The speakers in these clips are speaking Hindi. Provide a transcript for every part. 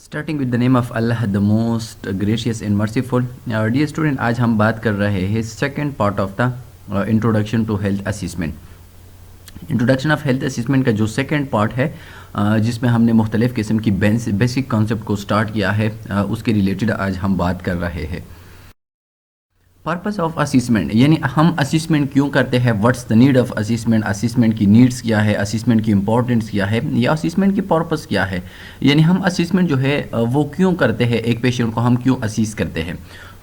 Starting with the name of Allah the most gracious and merciful. Dear student, आज हम बात कर रहे हैं second part of the introduction to health assessment. Introduction of health assessment का जो सेकेंड पार्ट है, जिसमें हमने मुख्तलिफ़ किस्म की बेसिक कॉन्सेप्ट को स्टार्ट किया है, उसके रिलेटेड आज हम बात कर रहे हैं। पर्पस ऑफ असिसमेंट यानी हम असिसमेंट क्यों करते हैं, what's the need of assessment, assessment की नीड्स क्या है, असिसमेंट की इंपॉर्टेंस क्या है, या असिसमेंट की पर्पस क्या है। यानी हम असिसमेंट जो है वो क्यों करते हैं, एक पेशेंट को हम क्यों असिस करते हैं।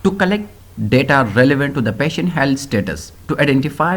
To collect data relevant to the patient health status to identify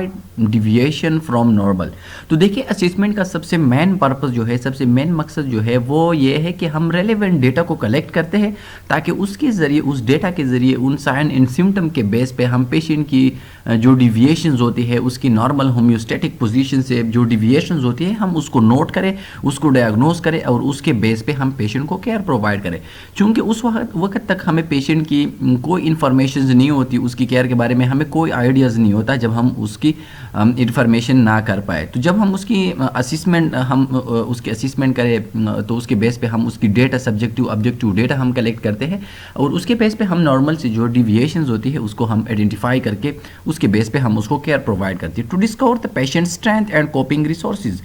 deviation from normal। तो देखिए, असिसमेंट का सबसे मेन पर्पस जो है, सबसे मेन मकसद जो है वो ये है कि हम रेलेवेंट डेटा को कलेक्ट करते हैं ताकि उसके ज़रिए, उस डेटा के ज़रिए, उन साइन एंड सिम्टम के बेस पे हम पेशेंट की जो डिविएशंस होती है, उसकी नॉर्मल होम्योस्टैटिक पोजीशन से जो डिविएशंस होती है, हम उसको नोट करें, उसको डायग्नोज करें और उसके बेस पे हम पेशेंट को केयर प्रोवाइड करें। चूँकि उस वक्त तक हमें पेशेंट की कोई इन्फॉर्मेशन नहीं होती, उसकी केयर के बारे में हमें कोई आइडियाज़ नहीं होता जब हम उसकी इंफॉर्मेशन ना कर पाए। तो जब हम उसकी असिसमेंट उसकी असिसमेंट करें तो उसके बेस पे हम उसकी डेटा, सब्जेक्टिव ऑब्जेक्टिव डेटा हम कलेक्ट करते हैं और उसके बेस पे हम नॉर्मल से जो डिविएशंस होती है उसको हम आइडेंटिफाई करके उसके बेस पे हम उसको केयर प्रोवाइड करते हैं। To discover the patient strength and coping resources.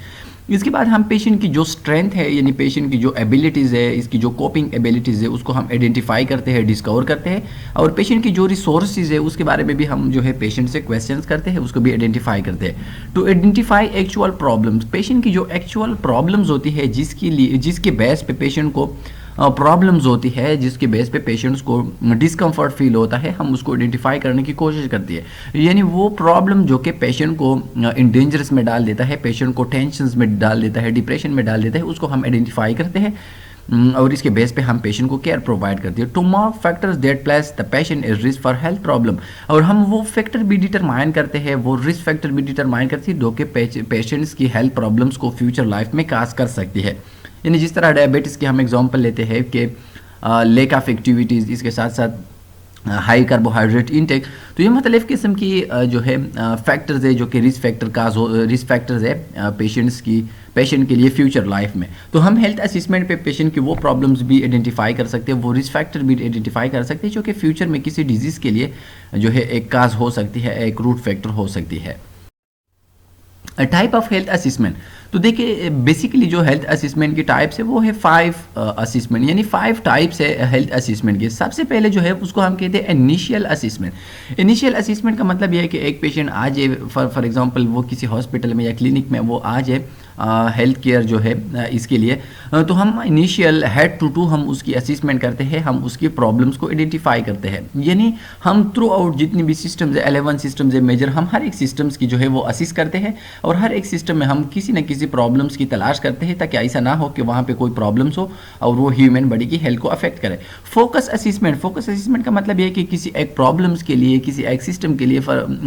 इसके बाद हम पेशेंट की जो स्ट्रेंथ है, यानी पेशेंट की जो एबिलिटीज़ है, इसकी जो कोपिंग एबिलिटीज़ है, उसको हम आइडेंटिफाई करते हैं, डिस्कवर करते हैं। और पेशेंट की जो रिसोर्सेज है उसके बारे में भी हम जो है पेशेंट से क्वेश्चंस करते हैं, उसको भी आइडेंटिफाई करते हैं। To identify actual problems, patient की जो एक्चुअल प्रॉब्लम्स होती है, जिसके बेस पे पेशेंट को प्रॉब्लम्स होती है, जिसके बेस पे पेशेंट्स को डिस्कम्फर्ट फील होता है, हम उसको आइडेंटिफाई करने की कोशिश करती है। यानी वो प्रॉब्लम जो कि पेशेंट को इन डेंजरस में डाल देता है, पेशेंट को टेंशन्स में डाल देता है, डिप्रेशन में डाल देता है, उसको हम आइडेंटिफाई करते हैं और इसके बेस पे हम पेशेंट को केयर प्रोवाइड करते हैं। To mark factors that place the patient is risk for health problem, और हम वो फैक्टर भी डिटरमाइन करते हैं, वो रिस्क फैक्टर भी डिटरमाइन करते हैं जो कि पेशेंट्स की हेल्थ प्रॉब्लम्स को फ्यूचर लाइफ में काज कर सकती है। यानी जिस तरह डायबिटीज़ की हम एग्जांपल लेते हैं कि लेक ऑफ एक्टिविटीज़, इसके साथ साथ हाई कार्बोहाइड्रेट इनटेक, तो ये मुख्तलिफ़ किस्म की जो है फैक्टर्स है जो कि रिस्क फैक्टर्स है पेशेंट के लिए फ्यूचर लाइफ में। तो हम हेल्थ असिसमेंट पे पेशेंट की वो प्रॉब्लम्स भी आइडेंटिफाई कर सकते हैं, वो रिस्क फैक्टर भी आइडेंटिफाई कर सकते हैं जो कि फ्यूचर में किसी डिजीज़ के लिए जो है एक काज हो सकती है, एक रूट फैक्टर हो सकती है। टाइप ऑफ हेल्थ असिसमेंट, तो देखिए बेसिकली जो हेल्थ असिसमेंट की टाइप्स है वो है 5 असिसमेंट, यानी 5 टाइप्स है हेल्थ असिसमेंट के। सबसे पहले जो है उसको हम कहते हैं इनिशियल असिसमेंट। इनिशियल असिसमेंट का मतलब यह है कि एक पेशेंट आ जाए, फॉर एग्जांपल वो किसी हॉस्पिटल में या क्लिनिक में वो आ जाए हेल्थ केयर जो है इसके लिए, तो हम इनिशियल हेड टू हम उसकी असिसमेंट करते हैं, हम उसकी प्रॉब्लम्स को आइडेंटिफाई करते हैं। यानी हम थ्रू आउट जितनी भी सिस्टम्स है, 11 सिस्टम्स है मेजर, हम हर एक सिस्टम्स की जो है वो असिस्ट करते हैं और हर एक सिस्टम में हम किसी न किसी प्रॉब्लम्स की तलाश करते हैं ताकि ऐसा ना हो कि वहाँ पे कोई प्रॉब्लम्स हो और वो ह्यूमन बॉडी की हेल्थ को अफेक्ट करे। फोकस असिसमेंट का मतलब ये है कि किसी एक प्रॉब्लम्स के लिए, किसी एक सिस्टम के लिए,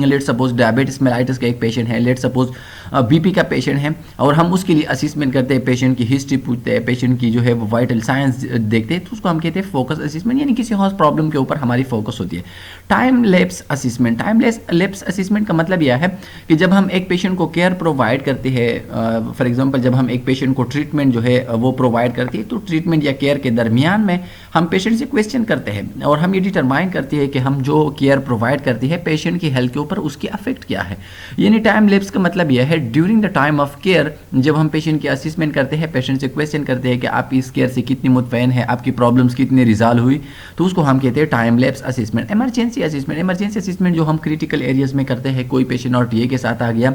लेट सपोज डायबिटीज मेलाइटिस का एक पेशेंट है, लेट सपोज बीपी का पेशेंट है, और हम उसके लिए असिसमेंट करते हैं, पेशेंट की हिस्ट्री पूछते हैं, पेशेंट की जो है वो वाइटल साइंस देखते हैं, तो उसको हम कहते हैं फोकस असिसमेंट, यानी किसी हॉस्ट प्रॉब्लम के ऊपर हमारी फोकस होती है। टाइम लैप्स असिसमेंट का मतलब यह है कि जब हम एक पेशेंट को केयर प्रोवाइड करते हैं, फॉर एग्जांपल जब हम एक पेशेंट को ट्रीटमेंट जो है वो प्रोवाइड करते हैं, तो ट्रीटमेंट या केयर के दरमियान में हम पेशेंट से क्वेश्चन करते हैं और हम ये डिटरमाइन करते हैं कि हम जो केयर प्रोवाइड करते हैं पेशेंट की हेल्थ के ऊपर उसकी अफेक्ट क्या है। यानी टाइम लैप्स का मतलब यह है during the time of care, जब हम पेशेंट की असिसमेंट करते हैं, पेशेंट से क्वेश्चन करते हैं कि आप इस केयर से कितनी मुतमईन है, आपकी प्रॉब्लम्स कितनी रिजॉल्व हुई, तो उसको हम कहते हैं time lapse assessment. Emergency assessment जो हम क्रिटिकल एरियाज में करते हैं, कोई पेशेंट और टीए के साथ आ गया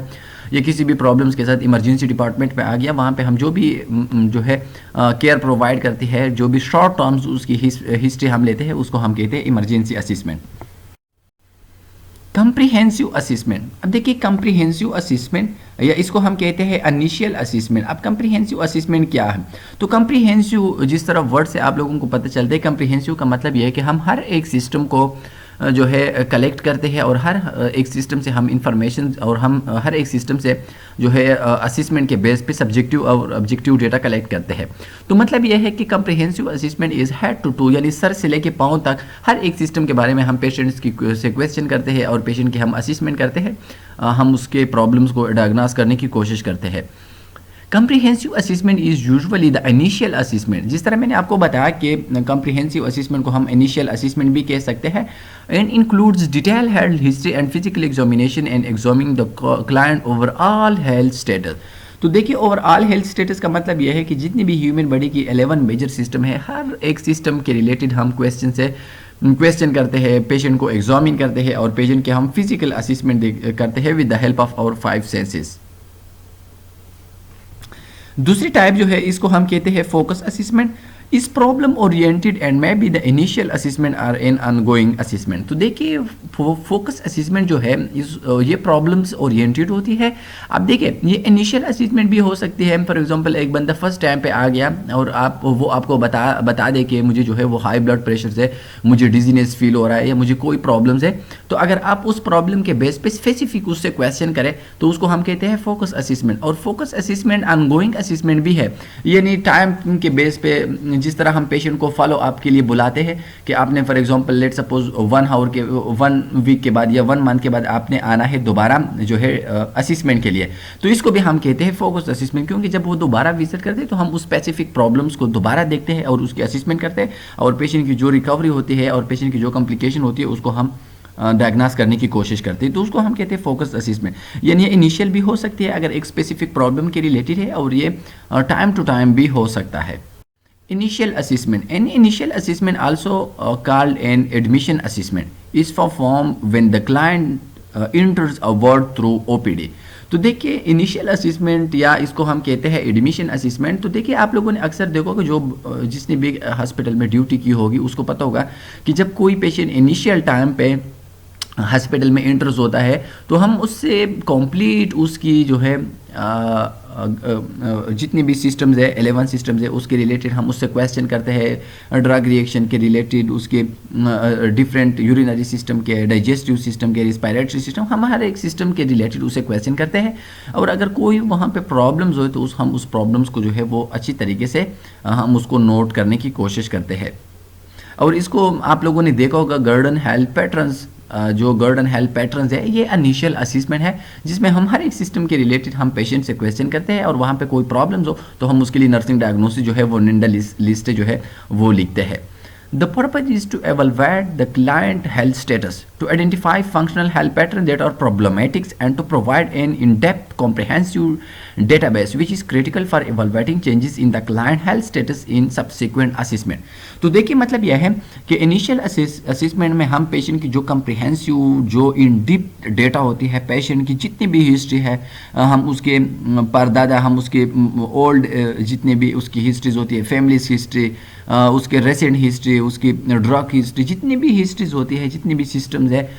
या किसी भी प्रॉब्लम्स के साथ इमरजेंसी डिपार्टमेंट में आ गया, वहाँ पे हम जो भी जो है केयर प्रोवाइड करती है, जो भी शॉर्ट टर्म्स उसकी हिस्ट्री हम लेते हैं, उसको हम कहते हैं इमरजेंसी असिसमेंट। कंप्रीहेंसिव असिसमेंट, अब देखिए कंप्रीहेंसिव असिसमेंट या इसको हम कहते हैं इनिशियल असिसमेंट। अब कंप्रीहेंसिव असिसमेंट क्या है, तो कंप्रीहेंसिव जिस तरह वर्ड से आप लोगों को पता चलता है, कंप्रीहेंसिव का मतलब यह है कि हम हर एक सिस्टम को जो है कलेक्ट करते हैं और हर एक सिस्टम से हम इंफॉर्मेशन और हम हर एक सिस्टम से जो है असिसमेंट के बेस पे सब्जेक्टिव और ऑब्जेक्टिव डेटा कलेक्ट करते हैं। तो मतलब यह है कि comprehensive assessment is head to यानी सर से लेके पाँव तक हर एक सिस्टम के बारे में हम पेशेंट्स की से क्वेश्चन करते हैं और पेशेंट की हम असिसमेंट करते हैं, हम उसके प्रॉब्लम्स को डायग्नोस करने की कोशिश करते हैं। Comprehensive assessment is usually the initial assessment. जिस तरह मैंने आपको बताया कि कंप्रीहेंसिव असेसमेंट को हम इनिशियल असेसमेंट भी कह सकते हैं, and includes detail health history and physical examination and examining the client overall health status. तो देखिए, ओवरऑल हेल्थ स्टेटस का मतलब यह है कि जितनी भी ह्यूमन बॉडी की 11 मेजर सिस्टम है, हर एक सिस्टम के रिलेटेड हम क्वेश्चन करते हैं, पेशेंट को एग्जामिन करते हैं और पेशेंट के हम फिजिकल असेसमेंट करते हैं with the help of our 5 senses. दूसरी टाइप जो है इसको हम कहते हैं focus assessment. Is problem oriented and may be the initial assessment are an ongoing assessment. तो देखिए, फोकस असेसमेंट जो है ये प्रॉब्लम्स ओरिएंटेड होती है। अब देखिए, ये इनिशियल असेसमेंट भी हो सकती है। फॉर एग्जांपल, एक बंदा फर्स्ट टाइम पे आ गया और वो आपको बता दे कि मुझे जो है वो हाई ब्लड प्रेशर से मुझे डिजीनेस फील हो रहा है या मुझे कोई प्रॉब्लम्स है। तो अगर आप उस प्रॉब्लम के बेस पे स्पेसिफिक उससे क्वेश्चन करें तो उसको हम कहते हैं फोकस असेसमेंट। और फोकस असेसमेंट ऑनगोइंग असेसमेंट भी है, यानी टाइम के बेस पे जिस तरह हम पेशेंट को फॉलो अप के लिए बुलाते हैं कि आपने for example let suppose 1 week के बाद या 1 मंथ के बाद आपने आना है दोबारा जो है असेसमेंट के लिए। तो इसको भी हम कहते हैं फोकस असेसमेंट, क्योंकि जब वो दोबारा विजिट करते हैं तो हम उस स्पेसिफिक प्रॉब्लम्स को दोबारा देखते हैं और उसकी असेसमेंट करते हैं और पेशेंट की जो रिकवरी होती है और पेशेंट की जो कॉम्प्लिकेशन होती है उसको हम डायग्नोस करने की कोशिश करते हैं। तो उसको हम कहते हैं फोकस असेसमेंट। यानी ये इनिशियल भी हो सकती है अगर एक स्पेसिफिक प्रॉब्लम के रिलेटेड है, और ये टाइम टू टाइम भी हो सकता है। Initial assessment. An initial assessment, also called an admission assessment, is performed when the client enters a ward through OPD. तो देखिए, इनिशियल असेसमेंट या इसको हम कहते हैं एडमिशन असेसमेंट। तो देखिए, आप लोगों ने अक्सर देखो कि जो जिसने भी हॉस्पिटल में ड्यूटी की होगी उसको पता होगा कि जब कोई पेशेंट इनिशियल टाइम पे हॉस्पिटल में एंटर्स होता है तो हम उससे कंप्लीट उसकी जो है जितनी भी सिस्टम्स है 11 सिस्टम्स है उसके रिलेटेड हम उससे क्वेश्चन करते हैं, ड्रग रिएक्शन के रिलेटेड, उसके डिफरेंट यूरिनरी सिस्टम के, डाइजेस्टिव सिस्टम के, रिस्पायरेटरी सिस्टम, हम हर एक सिस्टम के रिलेटेड उसे क्वेश्चन करते हैं। और अगर कोई वहाँ पे प्रॉब्लम्स हो तो हम उस प्रॉब्लम्स को जो है वो अच्छी तरीके से हम उसको नोट करने की कोशिश करते हैं। और इसको आप लोगों ने देखा होगा, गर्डन हेल्थ पैटर्न्स, जो गर्डन हेल्थ पैटर्न्स है ये इनिशियल असेसमेंट है जिसमें हम हर एक सिस्टम के रिलेटेड हम पेशेंट से क्वेश्चन करते हैं और वहाँ पे कोई प्रॉब्लम्स हो तो हम उसके लिए नर्सिंग डायग्नोसिस जो है वो निंडा लिस्ट जो है वो लिखते हैं। The purpose is to evaluate the client health status, to identify functional health patterns that are problematic, and to provide an in-depth, comprehensive database which is critical for evaluating changes in the client health status in subsequent assessment. तो देखिए, मतलब यह है कि इनिशियल असेसमेंट में हम पेशेंट की जो कम्प्रिहेंसिव, जो इन डिप डेटा होती है, पेशेंट की जितनी भी हिस्ट्री है, हम उसके परदादा, हम उसके ओल्ड जितने भी उसकी हिस्ट्रीज होती है, फैमिलीज हिस्ट्री, उसके रेसेंट हिस्ट्री, उसकी ड्रग हिस्ट्री, जितनी भी हिस्ट्रीज होती है, जितनी भी सिस्टम्स है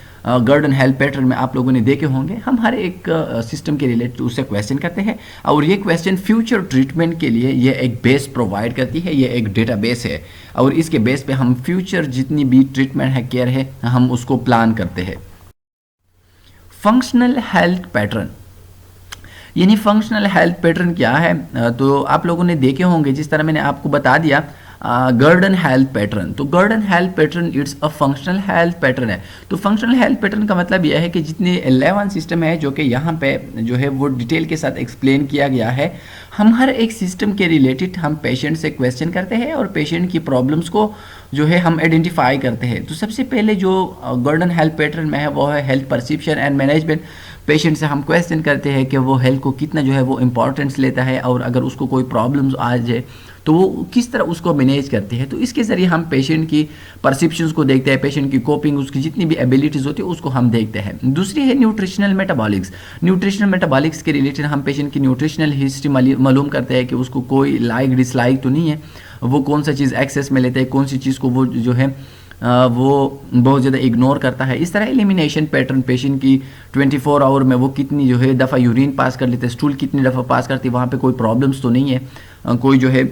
गर्डन हेल्थ पैटर्न में आप लोगों ने देखे होंगे, हम हर एक सिस्टम के रिलेटेड उससे क्वेश्चन करते हैं और ये क्वेश्चन फ्यूचर ट्रीटमेंट के लिए ये एक बेस प्रोवाइड करती है, ये एक डेटाबेस है और इसके बेस पे हम फ्यूचर जितनी भी ट्रीटमेंट है, केयर है, हम उसको प्लान करते हैं। फंक्शनल हेल्थ पैटर्न, यानी फंक्शनल हेल्थ पैटर्न क्या है? तो आप लोगों ने देखे होंगे, जिस तरह मैंने आपको बता दिया गर्डन हेल्थ पैटर्न। तो Gordon health pattern it's a functional health pattern है। तो फंक्शनल हेल्थ पैटर्न का मतलब यह है कि जितने 11 सिस्टम है जो कि यहाँ पे जो है वो डिटेल के साथ एक्सप्लेन किया गया है, हम हर एक सिस्टम के रिलेटेड हम पेशेंट से क्वेश्चन करते हैं और पेशेंट की प्रॉब्लम्स को जो है हम आइडेंटिफाई करते हैं। तो सबसे पहले जो गर्डन हेल्थ पैटर्न में है वो है health perception and management. Patient से हम क्वेश्चन करते हैं कि वो हेल्थ को कितना जो है वो इम्पोर्टेंस लेता है और अगर उसको कोई प्रॉब्लम्स आ जाए तो वो किस तरह उसको मैनेज करते हैं। तो इसके ज़रिए हम पेशेंट की परसेप्शंस को देखते हैं, पेशेंट की कोपिंग, उसकी जितनी भी एबिलिटीज़ होती है उसको हम देखते हैं। दूसरी है न्यूट्रिशनल मेटाबॉलिक्स। न्यूट्रिशनल मेटाबॉलिक्स के रिलेटेड हम पेशेंट की न्यूट्रिशनल हिस्ट्री मालूम करते हैं कि उसको कोई लाइक डिसलाइक तो नहीं है, वो कौन सा चीज़ एक्सेस में लेते हैं, कौन सी चीज़ को वो जो है वो बहुत ज़्यादा इग्नोर करता है। इस तरह एलिमिनेशन पैटर्न, पेशेंट की 24 आवर में वो कितनी जो है दफ़ा यूरिन पास कर लेते हैं, स्टूल कितनी दफ़ा पास करती है, वहाँ पे कोई प्रॉब्लम्स तो नहीं है, कोई जो है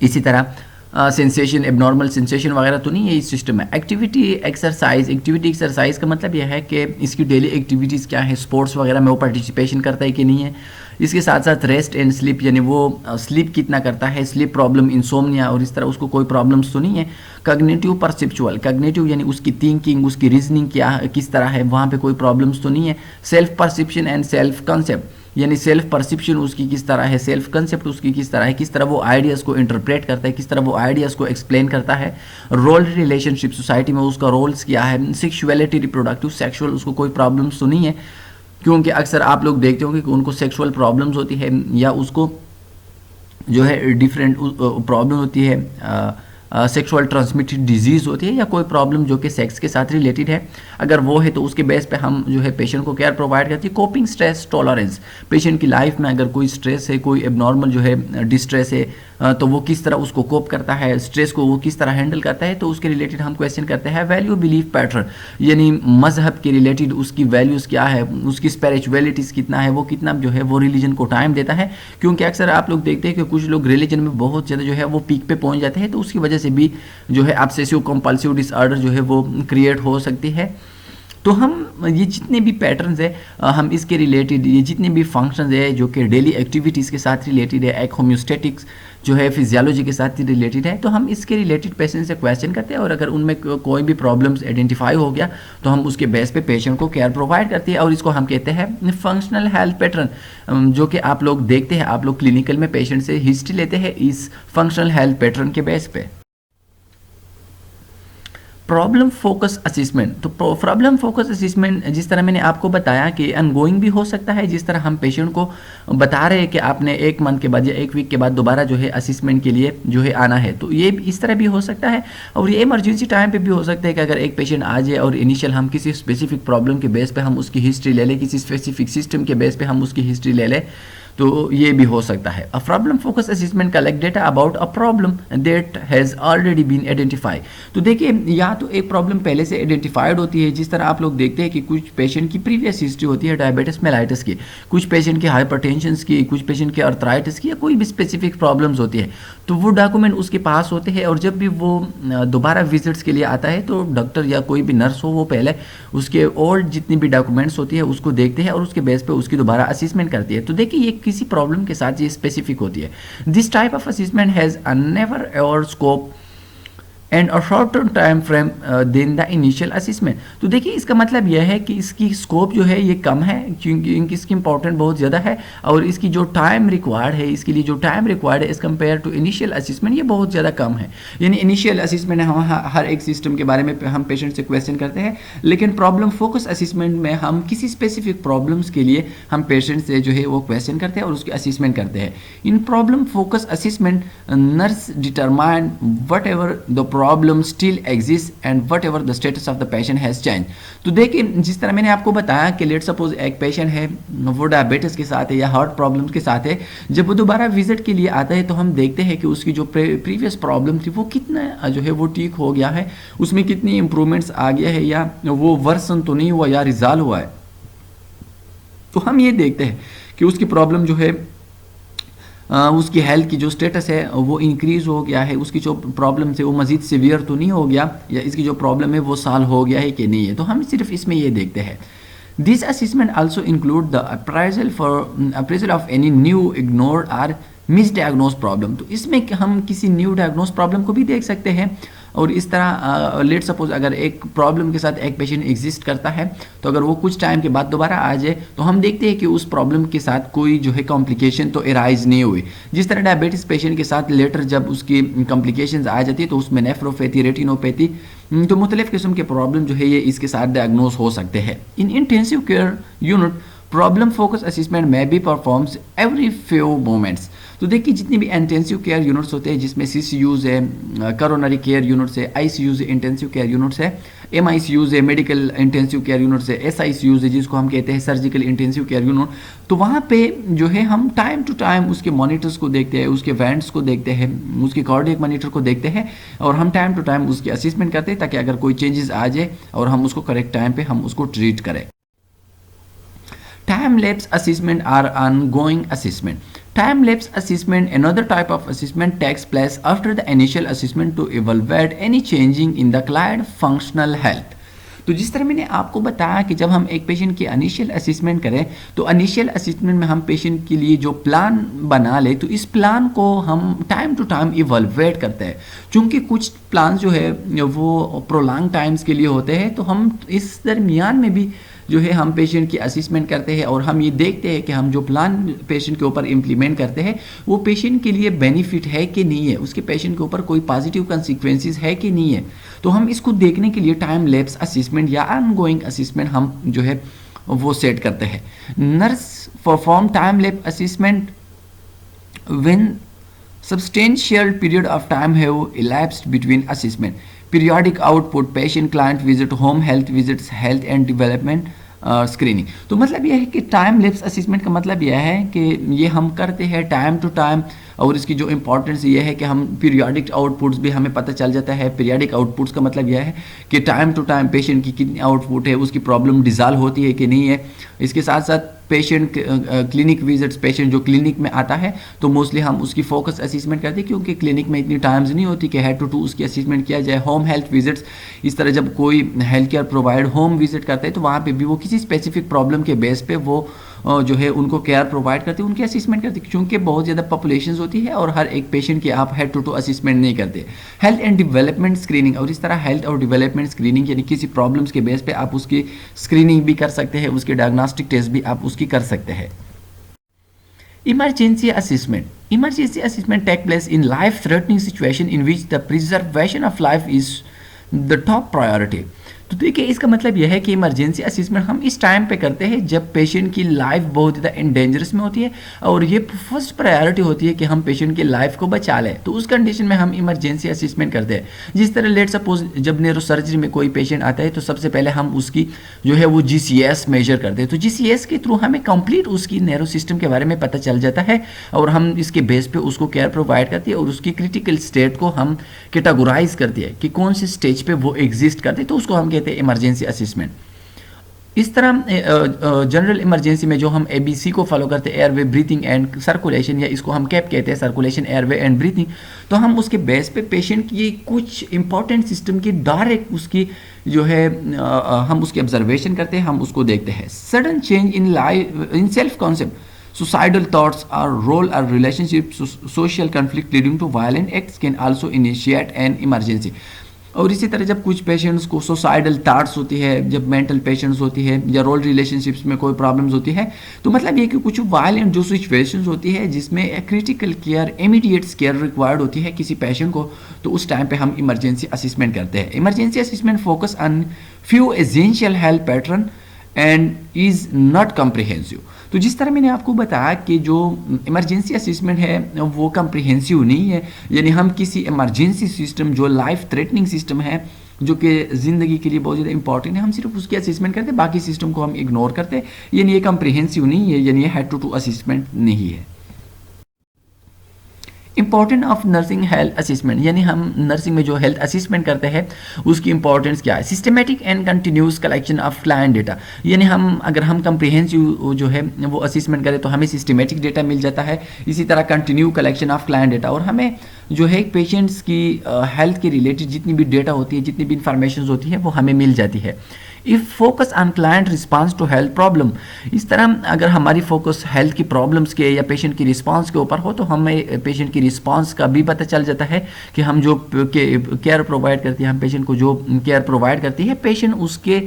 इसी तरह सेंसेशन, एबनॉर्मल सेंसेशन वगैरह तो नहीं है इस सिस्टम में। एक्टिविटी एक्सरसाइज का मतलब यह है कि इसकी डेली एक्टिविटीज़ क्या है, स्पोर्ट्स वगैरह में वो पार्टिसिपेशन करता है कि नहीं है। इसके साथ साथ रेस्ट एंड स्लीप, यानी वो स्लीप कितना करता है, स्लीप प्रॉब्लम, इंसोम्निया और इस तरह उसको कोई प्रॉब्लम्स तो नहीं है। कॉग्निटिव परसेप्चुअल, कॉग्निटिव यानी उसकी थिंकिंग, उसकी रीजनिंग क्या किस तरह है, वहाँ पे कोई प्रॉब्लम्स तो नहीं है। Self perception and self concept, यानी सेल्फ परसेप्शन उसकी किस तरह है, सेल्फ कंसेप्ट उसकी किस तरह है, किस तरह वो आइडियाज़ को इंटरप्रेट करता है, किस तरह वो आइडियाज़ को एक्सप्लेन करता है, रोल रिलेशनशिप सोसाइटी में उसका रोल्स क्या है, सेक्सुअलिटी रिप्रोडक्टिव सेक्सुअल उसको कोई प्रॉब्लम्स तो नहीं है, क्योंकि अक्सर आप लोग देखते होंगे कि उनको सेक्सुअल प्रॉब्लम्स होती है या उसको जो है डिफरेंट प्रॉब्लम होती है, सेक्सुअल ट्रांसमिटेड डिजीज़ होती है या कोई प्रॉब्लम जो कि सेक्स के साथ रिलेटेड है, अगर वो है तो उसके बेस पे हम जो है पेशेंट को केयर प्रोवाइड करती है। कोपिंग स्ट्रेस टॉलरेंस, पेशेंट की लाइफ में अगर कोई स्ट्रेस है, कोई एबनॉर्मल जो है डिस्ट्रेस है, तो वो किस तरह उसको कोप करता है, स्ट्रेस को वो किस तरह हैंडल करता है, तो उसके रिलेटेड हम क्वेश्चन करते हैं। वैल्यू बिलीफ पैटर्न, यानी मजहब के रिलेटेड उसकी वैल्यूज़ क्या है, उसकी स्पिरिचुअलिटीज़ कितना है, वो कितना जो है वो रिलीजन को टाइम देता है, क्योंकि अक्सर आप लोग देखते हैं कि कुछ लोग रिलीजन में बहुत ज़्यादा जो है वो पीक पे पहुंच जाते हैं, तो उसकी वजह से भी जो है ऑब्सेसिव कंपल्सिव डिसऑर्डर जो है वो क्रिएट हो सकती है। तो हम ये जितने भी पैटर्न्स है हम इसके रिलेटेड, ये जितने भी फंक्शंस है जो कि डेली एक्टिविटीज़ के साथ रिलेटेड है, एक होम्योस्टेटिक्स जो है फिजियोलॉजी के साथ रिलेटेड है, तो हम इसके रिलेटेड पेशेंट से क्वेश्चन करते हैं, और अगर उनमें कोई भी प्रॉब्लम्स आइडेंटिफाई हो गया तो हम उसके बेस पे पेशेंट को केयर प्रोवाइड करते हैं, और इसको हम कहते हैं फंक्शनल हेल्थ पैटर्न, जो कि आप लोग देखते हैं, आप लोग क्लिनिकल में पेशेंट से हिस्ट्री लेते हैं इस फंक्शनल हेल्थ पैटर्न के बेस पे। प्रॉब्लम फोकस असेसमेंट, तो प्रॉब्लम फोकस असेसमेंट जिस तरह मैंने आपको बताया कि अनगोइंग भी हो सकता है, जिस तरह हम पेशेंट को बता रहे हैं कि आपने 1 मंथ के बाद या 1 वीक के बाद दोबारा जो है असेसमेंट के लिए जो है आना है, तो ये इस तरह भी हो सकता है। और ये इमरजेंसी टाइम पे भी हो सकता है कि अगर एक पेशेंट आ जाए और इनिशियल हम किसी स्पेसिफिक प्रॉब्लम के बेस पे हम उसकी हिस्ट्री ले लें, किसी स्पेसिफिक सिस्टम के बेस पे हम उसकी हिस्ट्री ले लें, तो ये भी हो सकता है। A problem focus assessment collect data about a problem that has already been identify. तो देखिए, या तो एक प्रॉब्लम पहले से आइडेंटिफाइड होती है, जिस तरह आप लोग देखते हैं कि कुछ पेशेंट की प्रीवियस हिस्ट्री होती है डायबिटिस मेलाइटिस की, कुछ पेशेंट की हाइपरटेंशन की, कुछ पेशेंट की अर्थराइटिस की, या कोई भी स्पेसिफिक प्रॉब्लम्स होती है, तो वो डॉक्यूमेंट उसके पास होते हैं, और जब भी वो दोबारा विजिट्स के लिए आता है तो डॉक्टर या कोई भी नर्स हो वो पहले उसके ओल्ड जितनी भी डॉक्यूमेंट्स होती है उसको देखते हैं और उसके बेस पे उसकी दोबारा असेसमेंट करती है। तो देखिए, ये किसी प्रॉब्लम के साथ ये स्पेसिफिक होती है। This type of assessment has a narrower or scope and a shorter time frame than the initial assessment. तो देखिए, इसका मतलब यह है कि इसकी स्कोप जो है ये कम है, क्योंकि इसकी इंपॉर्टेंट बहुत ज़्यादा है, और इसकी जो टाइम रिक्वायर्ड है, इसके लिए जो टाइम रिक्वायर्ड है as compare to initial assessment, ये बहुत ज़्यादा कम है। यानी इनिशियल असेसमेंट हम हर एक सिस्टम के बारे में हम पेशेंट से क्वेश्चन करते हैं, लेकिन प्रॉब्लम फोकस असेसमेंट में हम किसी स्पेसिफिक प्रॉब्लम्स के लिए हम पेशेंट से जो है वो क्वेश्चन करते हैं और उसकी असेसमेंट करते हैं। In problem focus assessment nurse determine whatever the problem still exist and whatever the status of the patient has change. तो देखिए, जिस तरह मैंने आपको बताया कि लेट सपोज एक पेशेंट है, वो डायबिटीज़ के साथ है या हार्ट प्रॉब्लम के साथ है, जब वो दोबारा विजिट के लिए आता है तो हम देखते हैं कि उसकी जो प्रीवियस प्रॉब्लम थी वो कितना जो है वो ठीक हो गया है, उसमें कितनी इंप्रूवमेंट्स आ गया है, या वो वर्सन तो नहीं हुआ या रिजॉल्व हुआ है। तो हम ये देखते हैं कि उसकी प्रॉब्लम जो है उसकी हेल्थ की जो स्टेटस है वो इंक्रीज़ हो गया है, उसकी जो प्रॉब्लम है वो मज़ीद सीवियर तो नहीं हो गया, या इसकी जो प्रॉब्लम है वो सॉल्व हो गया है कि नहीं है। तो हम सिर्फ इसमें ये देखते हैं। This assessment also include the appraisal of any new ignored or misdiagnose problem. तो इसमें हम किसी न्यू डायग्नोज प्रॉब्लम को भी देख सकते हैं, और इस तरह लेट सपोज अगर एक प्रॉब्लम के साथ एक पेशेंट एग्जिस्ट करता है, तो अगर वो कुछ टाइम के बाद दोबारा आ जाए तो हम देखते हैं कि उस प्रॉब्लम के साथ कोई जो है कॉम्प्लिकेशन तो एराइज नहीं हुई। जिस तरह डायबिटीज़ पेशेंट के साथ लेटर जब उसकी कॉम्प्लिकेशंस आ जाती है तो उसमें नेफ्रोपैथी, रेटिनोपैथी, तो मुख्तलिफ किस्म के प्रॉब्लम जो है ये इसके साथ डायग्नोज हो सकते हैं। In intensive care unit problem focus assessment में be performs every few moments. तो देखिए, जितनी भी इंटेंसिव केयर यूनिट्स होते हैं, जिसमें CCUs है, कोरोनरी केयर यूनिट्स है, ICUs है, इंटेंसिव केयर यूनिट्स है, MICUs है, मेडिकल इंटेंसिव केयर यूनिट्स है, SICUs है, जिसको हम कहते हैं सर्जिकल इंटेंसिव केयर यूनिट। तो वहाँ पे जो है हम टाइम टू टाइम उसके मॉनिटर्स को देखते हैं, उसके वेंट्स को देखते हैं, उसके कार्डियक मॉनिटर को देखते हैं, और हम टाइम टू टाइम उसकी असेसमेंट करते हैं, ताकि अगर कोई चेंजेस आ जाए और हम उसको करेक्ट टाइम पे हम उसको ट्रीट करें। Time lapse assessment are ongoing assessment. Time lapse assessment, another type of assessment, takes place after the initial assessment to evaluate any changing in the client functional health. तो जिस तरह मैंने आपको बताया कि जब हम एक पेशेंट की इनिशियल असेसमेंट करें, तो इनिशियल असेसमेंट में हम पेशेंट के लिए जो प्लान बना ले, तो इस प्लान को हम टाइम टू टाइम इवैल्यूएट करते हैं। चूँकि कुछ प्लान जो है वो प्रोलॉन्ग टाइम्स के लिए होते हैं, तो हम इस दरमियान में भी जो है हम पेशेंट की असिस्मेंट करते हैं और हम ये देखते हैं कि हम जो प्लान पेशेंट के ऊपर इम्प्लीमेंट करते हैं वो पेशेंट के लिए बेनिफिट है कि नहीं है, उसके पेशेंट के ऊपर कोई पॉजिटिव कंसिक्वेंसेस है कि नहीं है। तो हम इसको देखने के लिए टाइम लैप्स असिस्मेंट या ऑनगोइंग असिस्मेंट हम जो है वो सेट करते हैं। Nurse perform time lap assessment when substantial period of time have elapsed between assessment, periodic output, patient client visit, home health visits, health and development screening. तो मतलब यह है कि टाइम लैप्स असिस्मेंट का मतलब यह है कि ये हम करते हैं टाइम टू टाइम, और इसकी जो इंपॉर्टेंस ये है कि हम पीरियाडिक आउटपुट्स भी हमें पता चल जाता है। पीरियाडिक आउटपुट्स का मतलब यह है कि टाइम टू टाइम पेशेंट की कितनी आउटपुट है, उसकी प्रॉब्लम डिजॉल्व होती है कि नहीं है। इसके साथ साथ पेशेंट क्लिनिक विजिट्स, पेशेंट जो क्लिनिक में आता है तो मोस्टली हम उसकी फोकस असिस्मेंट करते हैं, क्योंकि क्लिनिक में इतनी टाइम्स नहीं होती कि हेड टू उसकी असिस्मेंट किया जाए। होम हेल्थ विजिट्स, इस तरह जब कोई health care provider home visit करता है तो वहाँ पे भी वो किसी स्पेसिफिक प्रॉब्लम के बेस पे वो जो है उनको केयर प्रोवाइड करते हैं, उनकी असिस्मेंट करते हैं, क्योंकि बहुत ज़्यादा पॉपुलेशन होती है और हर एक पेशेंट की आप हेड टू असिस्मेंट नहीं करते। हेल्थ एंड डेवलपमेंट स्क्रीनिंग, और इस तरह हेल्थ और डेवलपमेंट स्क्रीनिंग यानी किसी प्रॉब्लम्स के बेस पे आप उसकी स्क्रीनिंग भी कर सकते हैं, उसके डायग्नोस्टिक टेस्ट भी आप उसकी कर सकते हैं। Emergency assessment. Emergency assessment take place in life-threatening situation in which the preservation of life is the top priority. तो देखिए इसका मतलब यह है कि इमरजेंसी असिस्मेंट हम इस टाइम पे करते हैं जब पेशेंट की लाइफ बहुत ज़्यादा इंडेंजरस में होती है और ये फर्स्ट प्रायोरिटी होती है कि हम पेशेंट की लाइफ को बचा लें। तो उस कंडीशन में हम इमरजेंसी असिस्मेंट करते हैं। जिस तरह लेट सपोज जब न्यूरो सर्जरी में कोई पेशेंट आता है तो सबसे पहले हम उसकी जो है वो GCS मेजर करते हैं। तो GCS के थ्रू हमें कंप्लीट उसकी नैरो सिस्टम के बारे में पता चल जाता है और हम इसके बेस पे उसको केयर प्रोवाइड करते हैं और उसकी क्रिटिकल स्टेट को हम कैटेगोराइज करते हैं कि कौन से स्टेज पे वो एग्जिस्ट करते हैं, तो उसको हम कहते हैं इमरजेंसी असिस्मेंट। इस तरह जनरल इमरजेंसी में जो हम ABC को फॉलो करते हैं, एयरवे ब्रीथिंग एंड सर्कुलेशन, या इसको हम कैप कहते हैं, सर्कुलेशन एयरवे एंड ब्रीथिंग, तो हम उसके बेस पे पेशेंट की कुछ इंपॉर्टेंट सिस्टम की डायरेक्ट उसकी जो है हम उसकी ऑब्जर्वेशन करते हैं, हम उसको देखते हैं। Sudden change in life in self concept, suicidal thoughts or role or relationship, social conflict leading to violent acts can also initiate an emergency। और इसी तरह जब कुछ पेशेंट्स को सुसाइडल थॉट्स होती है, जब मेंटल पेशेंट्स होती है या रोल रिलेशनशिप्स में कोई प्रॉब्लम्स होती है, तो मतलब ये कि कुछ वायलेंट जो सिचुएशंस होती है जिसमें critical care, immediate care required होती है किसी पेशेंट को, तो उस टाइम पे हम इमरजेंसी असिस्मेंट करते हैं। Emergency assessment focus on few essential health pattern and is not comprehensive. तो जिस तरह मैंने आपको बताया कि जो इमरजेंसी असिस्मेंट है वो कॉम्प्रिहेंसिव नहीं है, यानी हम किसी इमरजेंसी सिस्टम जो लाइफ थ्रेटनिंग सिस्टम है, जो कि ज़िंदगी के लिए बहुत ज़्यादा इंपॉर्टेंट है, हम सिर्फ उसकी असिस्मेंट करते हैं, बाकी सिस्टम को हम इग्नोर करते हैं, यानी ये कॉम्प्रिहेंसिव नहीं है, यानी ये हेड टू असिस्मेंट नहीं है। Important of nursing health assessment, यानी हम नर्सिंग में जो हेल्थ असिस्मेंट करते हैं उसकी इंपॉर्टेंस क्या है। Systematic and continuous collection of client data, यानी हम अगर हम कंप्रिहेंसिव जो है वो असिस्मेंट करें तो हमें सिस्टमेटिक डेटा मिल जाता है, इसी तरह continue collection of client data, और हमें जो है पेशेंट्स की हेल्थ के रिलेटेड जितनी भी डेटा होती है, जितनी भी इंफॉर्मेशन होती है वो हमें मिल जाती है। If focus on client response to health problem, इस तरह अगर हमारी फोकस हेल्थ की प्रॉब्लम्स के या पेशेंट की रिस्पांस के ऊपर हो तो हमें पेशेंट की रिस्पांस का भी पता चल जाता है कि हम जो केयर प्रोवाइड करती है, हम पेशेंट को जो केयर प्रोवाइड करती है, पेशेंट उसके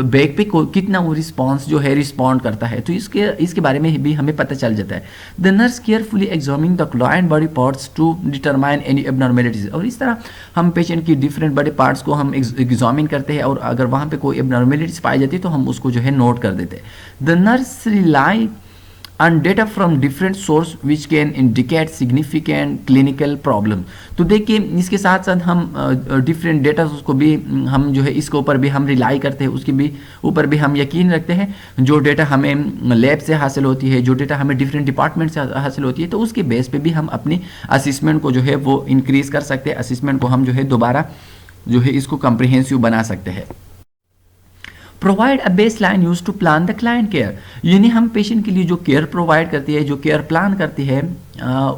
बैक पे कितना वो रिस्पांस जो है रिस्पॉन्ड करता है, तो इसके बारे में भी हमें पता चल जाता है। The nurse carefully examine the client body parts to determine any abnormalities, और इस तरह हम पेशेंट की डिफरेंट बॉडी पार्ट्स को हम एग्जामिन करते हैं और अगर वहाँ पे कोई एबनॉर्मेलिटीज पाई जाती है तो हम उसको जो है नोट कर देते हैं। The nurse rely on data from different source which can indicate significant clinical problem. तो देखिए इसके साथ साथ हम डिफरेंट डेटा उसको भी हम जो है इसके ऊपर भी हम रिलाई करते हैं, उसके भी ऊपर भी हम यकीन रखते हैं। जो डेटा हमें लैब से हासिल होती है, जो डेटा हमें डिफरेंट डिपार्टमेंट से हासिल होती है, तो उसके बेस पे भी हम अपनी असिस्मेंट को जो है वो इंक्रीज कर सकते हैं, असिस्मेंट को हम जो है दोबारा जो है इसको कॉम्प्रिहेंसिव बना सकते हैं। Provide a baseline use to plan the client care, यानी हम पेशेंट के लिए जो केयर प्रोवाइड करती है, जो केयर प्लान करती है,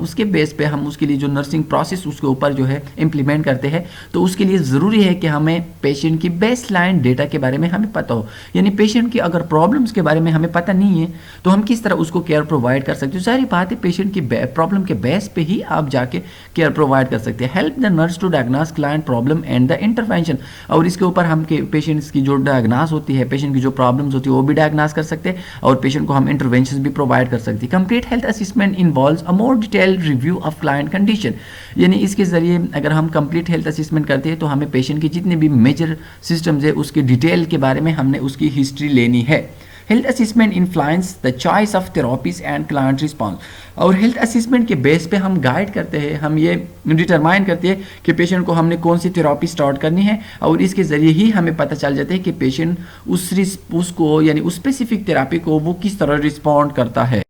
उसके बेस पे हम उसके लिए जो नर्सिंग प्रोसेस उसके ऊपर जो है इम्प्लीमेंट करते हैं। तो उसके लिए ज़रूरी है कि हमें पेशेंट की बेस लाइन डेटा के बारे में हमें पता हो, यानी पेशेंट की अगर प्रॉब्लम्स के बारे में हमें पता नहीं है तो हम किस तरह उसको केयर प्रोवाइड कर सकते हो। सारी बात है पेशेंट की प्रॉब्लम के बेस पे ही आप जाके केयर प्रोवाइड कर सकते हैं। Help the nurse to diagnose client problem and the intervention, और इसके ऊपर हम पेशेंट्स की जो डायग्नोस होती है, पेशेंट की जो प्रॉब्लम्स होती है वो भी डायग्नोस कर सकते हैं और पेशेंट को हम इंटरवेंशन भी प्रोवाइड कर सकते हैं। Complete health assessment involves a more detailed review of client condition, यानी इसके जरिए अगर हम कंप्लीट हेल्थ असेसमेंट करते हैं तो हमें पेशेंट की जितने भी मेजर सिस्टम्स है उसके डिटेल के बारे में हमने उसकी हिस्ट्री लेनी है। Health assessment influence the choice of therapies and client response, और हेल्थ असेसमेंट के बेस पे हम गाइड करते हैं, हम ये डिटरमाइन करते हैं कि पेशेंट को हमने कौन सी थेरापी स्टार्ट करनी है, और इसके ज़रिए ही हमें पता चल जाता है कि पेशेंट उसको यानी उस स्पेसिफिक थेरापी को वो किस तरह रिस्पॉन्ड करता है।